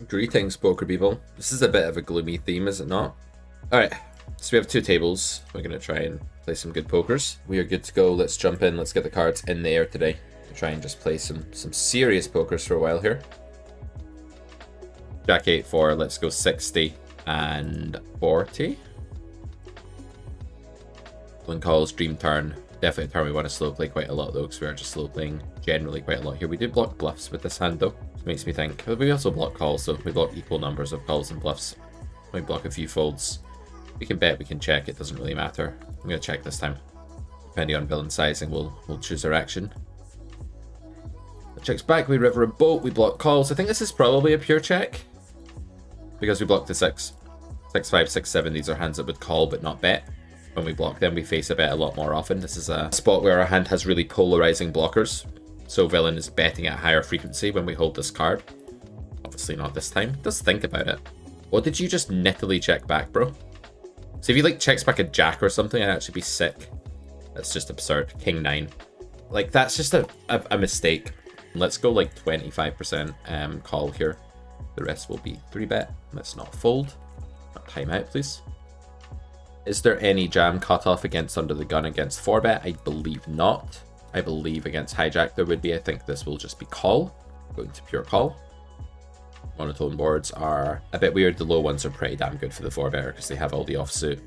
Greetings, poker people. This is a bit of a gloomy theme, is it not? Alright, so we have two tables. We're going to try and play some good pokers. We are good to go. Let's jump in. Let's get the cards in the air today. Try and just play some serious pokers for a while here. Jack 8-4. Let's go 60 and 40. Blink calls, dream turn. Definitely a turn we want to slow play quite a lot though, because we are just slow playing generally quite a lot here. We do block bluffs with this hand though. Makes me think. But we also block calls, so we block equal numbers of calls and bluffs. We block a few folds. We can bet, we can check, it doesn't really matter. I'm going to check this time. Depending on villain sizing, we'll choose our action. Checks back, we river a boat, we block calls. I think this is probably a pure check. Because we block the 6. 6, 5, 6, 7, these are hands that would call but not bet. When we block them, we face a bet a lot more often. This is a spot where our hand has really polarizing blockers. So villain is betting at a higher frequency when we hold this card. Obviously not this time. Just think about it. What did you just nettily check back, bro? So if he like checks back a jack or something, I'd actually be sick. That's just absurd. King 9. Like that's just a mistake. Let's go like 25% call here. The rest will be 3-bet. Let's not fold. Not time out, please. Is there any jam cutoff against under the gun against 4-bet? I believe not. I believe against hijack there would be. I think this will just be call. Going to pure call. Monotone boards are a bit weird. The low ones are pretty damn good for the 4-better because they have all the offsuit,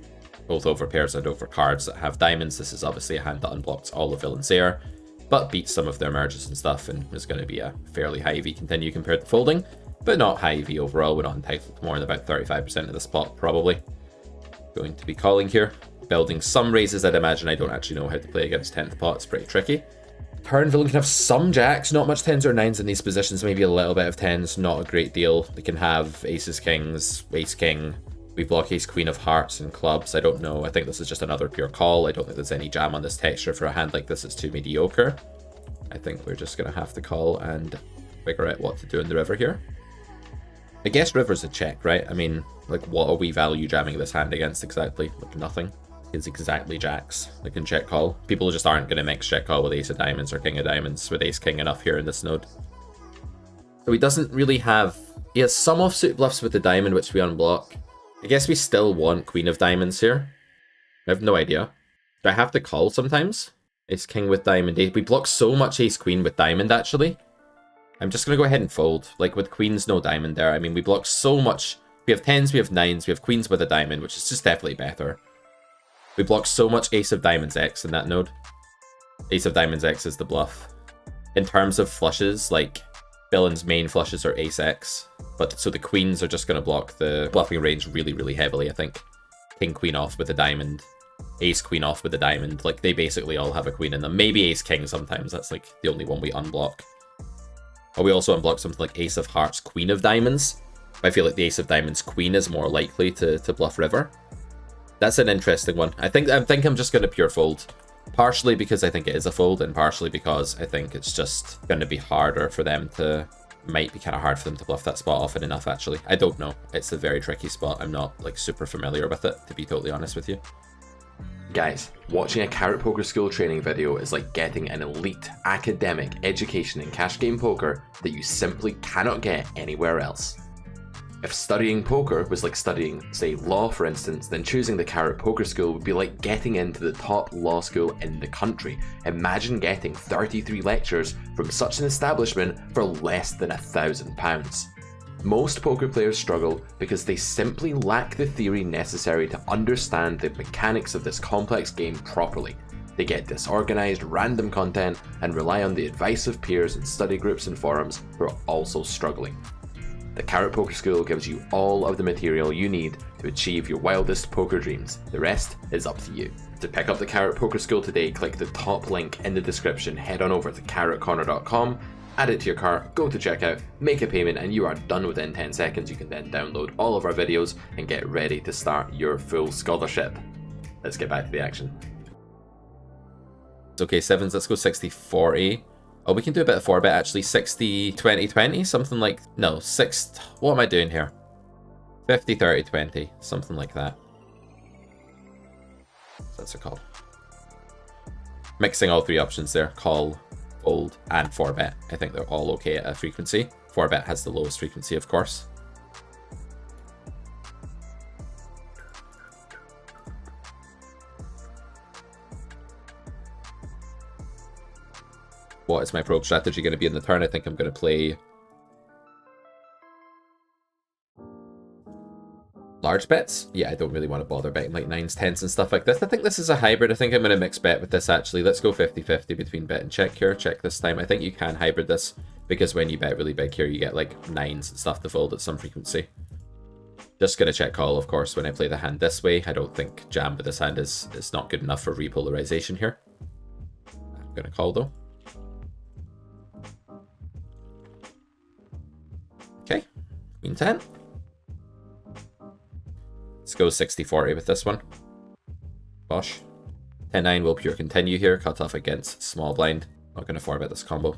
both over pairs and over cards that have diamonds. This is obviously a hand that unblocks all the villains there, but beats some of their merges and stuff, and is going to be a fairly high EV continue compared to folding, but not high EV overall. We're not entitled to more than about 35% of the spot, probably. Going to be calling here. Building some raises, I'd imagine. I don't actually know how to play against 10th pot. It's pretty tricky. Turn villain can have some jacks, not much 10s or 9s in these positions, maybe a little bit of 10s, not a great deal. They can have aces, kings, ace, king. We block ace, queen of hearts and clubs. I don't know. I think this is just another pure call. I don't think there's any jam on this texture for a hand like this. It's too mediocre. I think we're just going to have to call and figure out what to do in the river here. I guess river's a check, right? I mean, like, what are we value jamming this hand against exactly? Like, nothing. Is exactly jacks. They can check call. People just aren't going to mix check call with ace of diamonds or king of diamonds with ace king enough here in this node. So he doesn't really have... He has some offsuit bluffs with the diamond, which we unblock. I guess we still want queen of diamonds here. I have no idea. Do I have to call sometimes? Ace king with diamond. We block so much ace queen with diamond, actually. I'm just going to go ahead and fold. Like, with queens, no diamond there. I mean, we block so much. We have 10s, we have 9s, we have queens with a diamond, which is just definitely better. We block so much ace of diamonds X in that node. Ace of diamonds X is the bluff. In terms of flushes, like, villain's main flushes are ace X. But so the queens are just going to block the bluffing range really, really heavily, I think. King queen off with a diamond. Ace queen off with a diamond. Like, they basically all have a queen in them. Maybe ace king sometimes. That's like the only one we unblock. Or we also unblock something like ace of hearts, queen of diamonds. I feel like the ace of diamonds queen is more likely to bluff river. That's an interesting one. I think I'm just going to pure fold. Partially because I think it is a fold, and partially because I think it's just going to be harder for them to... Might be kind of hard for them to bluff that spot often enough, actually. I don't know. It's a very tricky spot. I'm not, like, super familiar with it, to be totally honest with you. Guys, watching a Carrot Poker School training video is like getting an elite academic education in cash game poker that you simply cannot get anywhere else. If studying poker was like studying, say, law for instance, then choosing the Carrot Poker School would be like getting into the top law school in the country. Imagine getting 33 lectures from such an establishment for less than £1,000. Most poker players struggle because they simply lack the theory necessary to understand the mechanics of this complex game properly. They get disorganized, random content, and rely on the advice of peers in study groups and forums who are also struggling. The Carrot Poker School gives you all of the material you need to achieve your wildest poker dreams. The rest is up to you. To pick up the Carrot Poker School today, click the top link in the description, head on over to carrotcorner.com, add it to your cart, go to checkout, make a payment, and you are done within 10 seconds. You can then download all of our videos and get ready to start your full scholarship. Let's get back to the action. Okay, 7s, let's go 60-40. Oh, we can do a bit of 4-bet actually. 60-20-20, something like... No, 6... What am I doing here? 50-30-20, something like that. That's a call. Mixing all three options there. Call, fold, and 4-bet. I think they're all okay at a frequency. 4-bet has the lowest frequency, of course. What is my probe strategy going to be in the turn? I think I'm going to play large bets. Yeah, I don't really want to bother betting like 9s, 10s and stuff like this. I think this is a hybrid. I think I'm going to mix bet with this actually. Let's go 50-50 between bet and check here. Check this time. I think you can hybrid this because when you bet really big here, you get like 9s and stuff to fold at some frequency. Just going to check call, of course, when I play the hand this way. I don't think jam with this hand is not good enough for repolarization here. I'm going to call though. Okay, queen 10. Let's go 60-40 with this one. Bosh. 10-9 will pure continue here. Cut off against small blind. Not going to 4-bet this combo.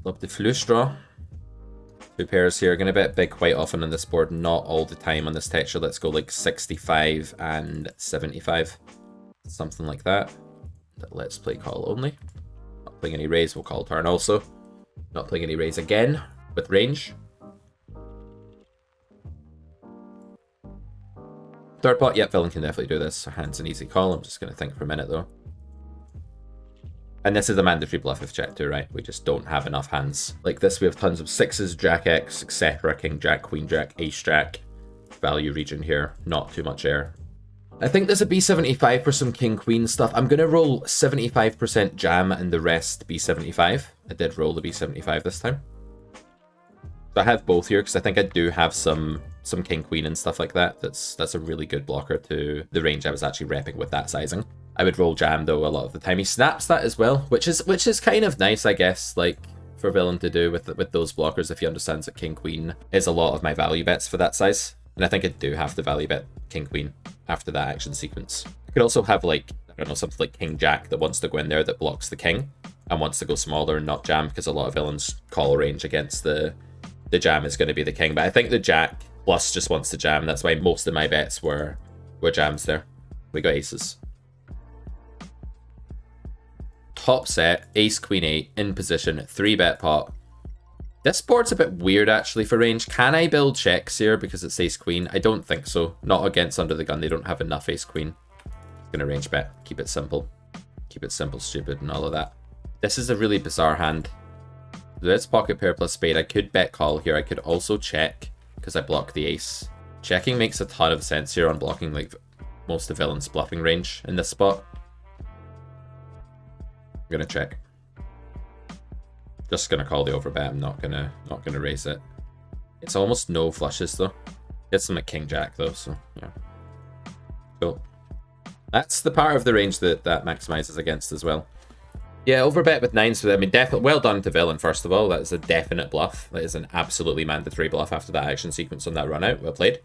Love the flush draw. 2 pairs here. Going to bet big quite often on this board. Not all the time on this texture. Let's go like 65 and 75. Something like that. Let's play call only. Not playing any raise. We'll call turn also. Not playing any raise again with range. Third pot, yep, villain can definitely do this. Our hand's an easy call. I'm just going to think for a minute though. And this is a mandatory bluff if checked too, right? We just don't have enough hands. Like this, we have tons of 6s, Jack X, etc. King Jack, Queen Jack, Ace Jack. Value region here, not too much air. I think there's a B75 for some King Queen stuff. I'm going to roll 75% jam and the rest B75. I did roll the B75 this time. So I have both here because I think I do have some King Queen and stuff like that. That's a really good blocker to the range I was actually repping with that sizing. I would roll jam though a lot of the time. He snaps that as well, which is kind of nice, I guess, like for villain to do with those blockers if he understands that King Queen is a lot of my value bets for that size. And I think I do have to value bet King Queen after that action sequence. I could also have like, I don't know, something like King Jack that wants to go in there that blocks the king and wants to go smaller and not jam because a lot of villains call range against the jam is going to be the king. But I think the Jack plus just wants to jam. That's why most of my bets were jams there. We got aces. Top set, ace, queen 8, in position, 3-bet pot. This board's a bit weird actually for range. Can I build checks here because it's ace, queen? I don't think so. Not against under the gun. They don't have enough ace, queen. I'm gonna range bet. Keep it simple. Keep it simple, stupid, and all of that. This is a really bizarre hand. There's pocket pair plus spade. I could bet call here. I could also check because I block the ace. Checking makes a ton of sense here on blocking like most of the villain's bluffing range in this spot. I'm gonna check. Just gonna call the overbet. I'm not gonna raise it. It's almost no flushes though. Gets them at King Jack though, so yeah. Cool. That's the part of the range that maximizes against as well. Yeah, overbet with 9s. I mean, definitely well done to villain, first of all. That is a definite bluff. That is an absolutely mandatory bluff after that action sequence on that run out. Well played.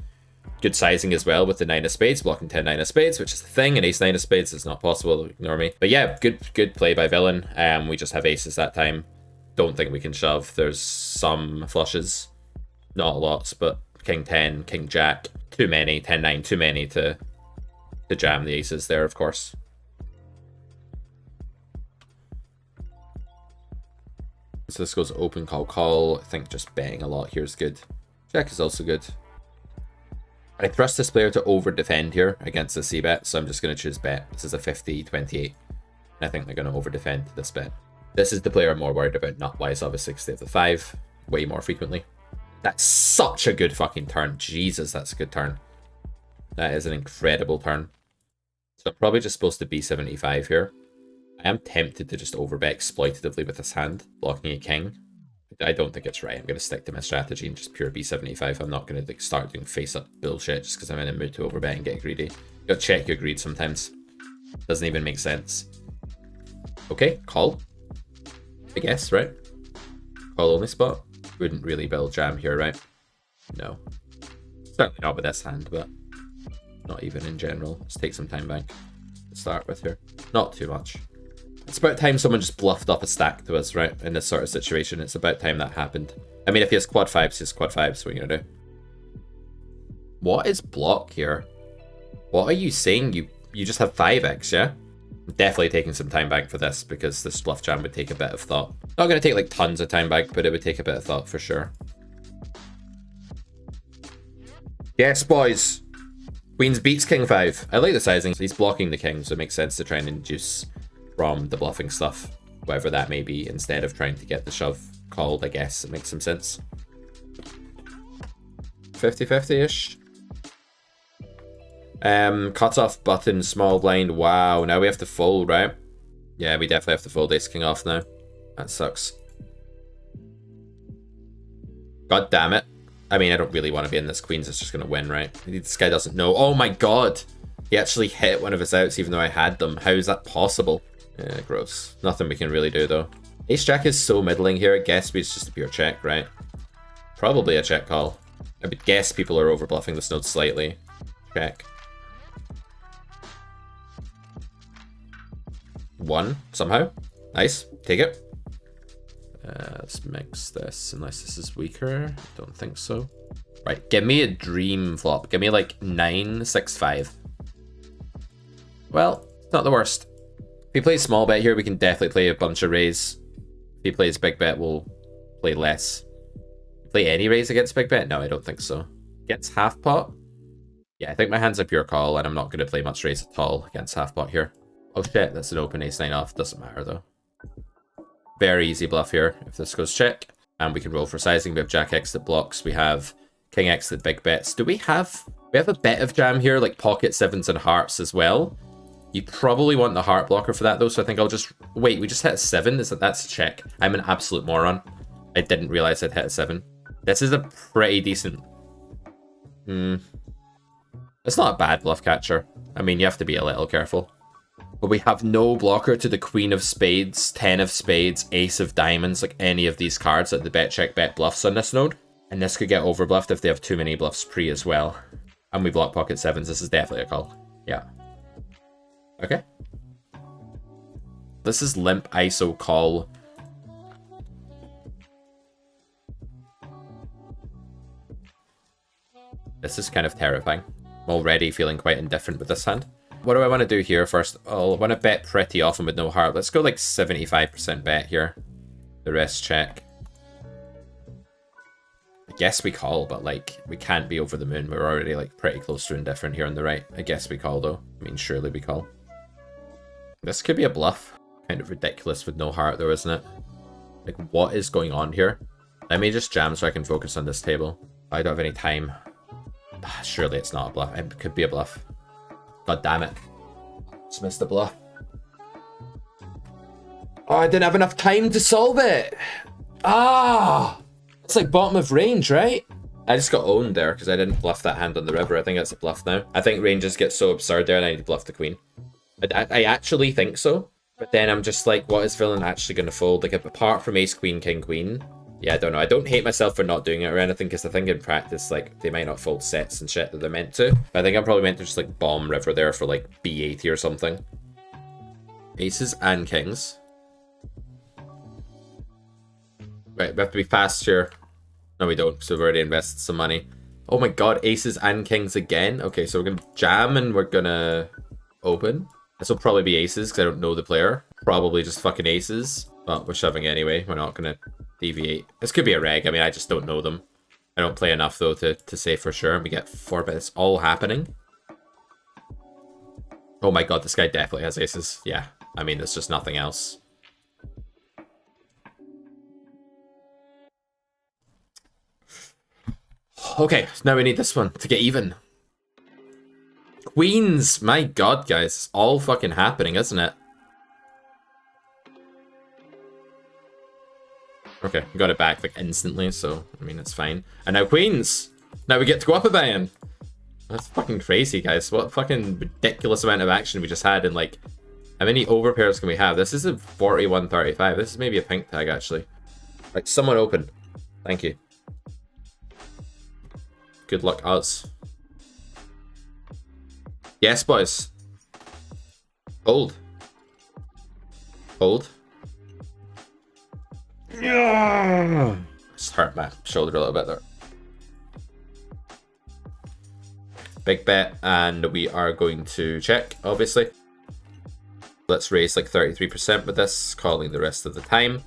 Good sizing as well with the 9 of spades, blocking 10 9 of spades, which is the thing. An ace 9 of spades is not possible. Ignore me. But yeah, good play by villain. We just have aces that time. Don't think we can shove. There's some flushes. Not lots, but King 10, King Jack. Too many. 10 9, too many to jam the aces there, of course. So this goes open, call, call. I think just betting a lot here is good. Check is also good. I trust this player to over-defend here against the c-bet, so I'm just going to choose bet. This is a 50-28. And I think they're going to over-defend this bet. This is the player I'm more worried about, not wise, obviously, because they have the 5 way more frequently. That's such a good fucking turn. Jesus, that's a good turn. That is an incredible turn. So I'm probably just supposed to be 75 here. I am tempted to just overbet exploitatively with this hand, blocking a king. I don't think it's right. I'm going to stick to my strategy and just pure B75. I'm not going to like, start doing face-up bullshit just because I'm in a mood to overbet and get greedy. You gotta check your greed sometimes. Doesn't even make sense. Okay, call. I guess, right? Call only spot. Wouldn't really build jam here, right? No. Certainly not with this hand, but not even in general. Let's take some time back to start with here. Not too much. It's about time someone just bluffed up a stack to us, right? In this sort of situation. It's about time that happened. I mean, if he has quad 5s, he has quad 5s. What are you gonna do? What is block here? What are you saying? You just have 5x, yeah? I'm definitely taking some time back for this because this bluff jam would take a bit of thought. Not gonna take like tons of time back, but it would take a bit of thought for sure. Yes, boys. Queens beats King 5. I like the sizing. He's blocking the king, so it makes sense to try and induce from the bluffing stuff. whatever that may be, instead of trying to get the shove called. I guess it makes some sense. 50-50-ish. Cut off button, small blind. Wow, now we have to fold, right? Yeah, we definitely have to fold ace king off now. That sucks. God damn it. I mean, I don't really want to be in this. Queens is just going to win, right? This guy doesn't know. Oh my god. He actually hit one of his outs even though I had them. How is that possible? Yeah, gross. Nothing we can really do though. Ace jack is so middling here. I guess it's just a pure check, right? Probably a check call. I would guess people are over bluffing this node slightly. Check. One, somehow. Nice. Take it. Let's mix this, unless this is weaker. Don't think so. Right, give me a dream flop. Give me like 9-6-5. Well, not the worst. If he plays small bet here, we can definitely play a bunch of raise. If he plays big bet, we'll play less. Play any raise against big bet? No, I don't think so. Against half pot? Yeah, I think my hand's a pure call, and I'm not going to play much raise at all against half pot here. Oh shit, that's an open ace-9 off. Doesn't matter though. Very easy bluff here if this goes check. And we can roll for sizing. We have jack X that blocks. We have king X that big bets. Do we have... We have a bit of jam here, like pocket sevens and hearts as well. You probably want the heart blocker for that though, so I think I'll just... Wait, we just hit a 7? That's a check. I'm an absolute moron. I didn't realize I'd hit a 7. This is a pretty decent... It's not a bad bluff catcher. I mean, you have to be a little careful. But we have no blocker to the queen of spades, 10 of spades, ace of diamonds, like any of these cards that the bet check bet bluffs on this node. And this could get over bluffed if they have too many bluffs pre as well. And we block pocket sevens. This is definitely a call. Yeah. Okay. This is limp ISO call. This is kind of terrifying. I'm already feeling quite indifferent with this hand. What do I want to do here first? I want to bet pretty often with no heart. Let's go like 75% bet here. The rest check. I guess we call, but like we can't be over the moon. We're already like pretty close to indifferent here on the right. I guess we call though. I mean, surely we call. This could be a bluff. Kind of ridiculous with no heart though, isn't it? Like what is going on here? Let me just jam so I can focus on this table. I don't have any time. Surely it's not a bluff. It could be a bluff. God damn it. Just missed the bluff. Oh, I didn't have enough time to solve it. Ah! It's like bottom of range, right? I just got owned there because I didn't bluff that hand on the river. I think that's a bluff now. I think ranges get so absurd there and I need to bluff the queen. I actually think so. But then I'm just like, what is villain actually going to fold? Like, apart from ace, queen, king, queen. Yeah, I don't know. I don't hate myself for not doing it or anything because I think in practice, like, they might not fold sets and shit that they're meant to. But I think I'm probably meant to just, like, bomb river there for, like, B80 or something. Aces and kings. Right, we have to be fast here. No, we don't, because we've already invested some money. Oh my god, aces and kings again? Okay, so we're going to jam and we're going to open. This will probably be aces because I don't know the player. Probably just fucking aces. But we're shoving anyway. We're not going to deviate. This could be a reg. I mean, I just don't know them. I don't play enough, though, to say for sure. And we get 4 bets all happening. Oh my god, this guy definitely has aces. Yeah. I mean, there's just nothing else. Okay, now we need this one to get even. Queens! My god, guys. It's all fucking happening, isn't it? Okay, got it back like instantly, so I mean it's fine. And now queens! Now we get to go up a band! That's fucking crazy, guys. What fucking ridiculous amount of action we just had, and like, how many overpairs can we have? This is a 41-35. This is maybe a pink tag, actually. Like, someone open. Thank you. Good luck, us. Yes, boys. Hold. Hold. Yeah. Just hurt my shoulder a little bit there. Big bet, and we are going to check, obviously. Let's raise like 33% with this, calling the rest of the time.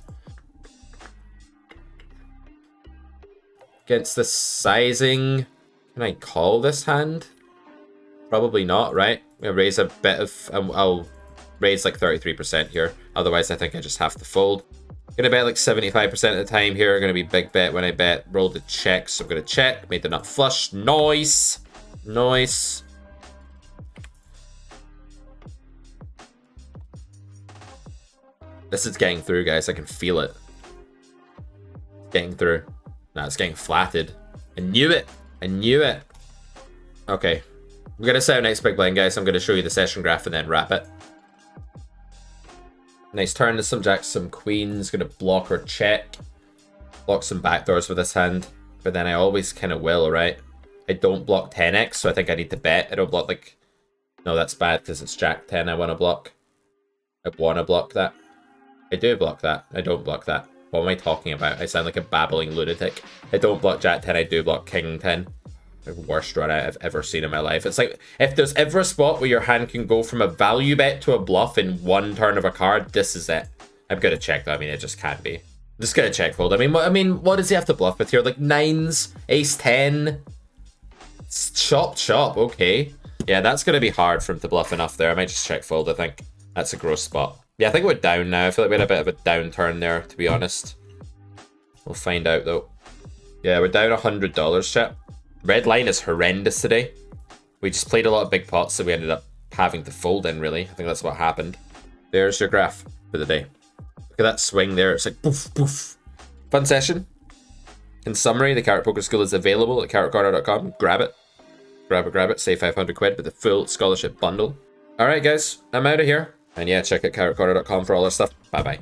Against the sizing, can I call this hand? Probably not, right? I'm gonna raise a bit of, I'll Raise like 33% here. Otherwise, I think I just have to fold. Gonna bet like 75% of the time here. Gonna be big bet when I bet. Rolled a check, so I'm gonna check. Made the nut flush. Nice. Nice. This is getting through, guys. I can feel it. Getting through. Nah, it's getting flatted. I knew it. I knew it. Okay. I'm gonna set our next big blind, guys. I'm gonna show you the session graph and then wrap it. Nice turn to some jacks, some queens. Gonna block or check. Block some backdoors with this hand. But then I always kind of will, right? I don't block 10x, so I think I need to bet. I don't block like... No, that's bad because it's jack 10 I want to block. I want to block that. I do block that. I don't block that. What am I talking about? I sound like a babbling lunatic. I don't block jack 10, I do block king 10. The worst run I've ever seen in my life. It's like, if there's ever a spot where your hand can go from a value bet to a bluff in one turn of a card, this is it. I'm gonna check though. I mean, it just can't be. I'm just gonna check fold. I mean, what does he have to bluff with here? Like nines, ace 10. Chop, chop, okay. Yeah, that's gonna be hard for him to bluff enough there. I might just check fold, I think. That's a gross spot. Yeah, I think we're down now. I feel like we had a bit of a downturn there, to be honest. We'll find out, though. Yeah, we're down $100, chat. Red line is horrendous today. We just played a lot of big pots, so we ended up having to fold in, really. I think that's what happened. There's your graph for the day. Look at that swing there. It's like poof, poof. Fun session. In summary, the Carrot Poker School is available at carrotcorner.com. Grab it. Grab it. Save 500 quid with the full scholarship bundle. All right, guys. I'm out of here. And yeah, check out carrotcorner.com for all our stuff. Bye-bye.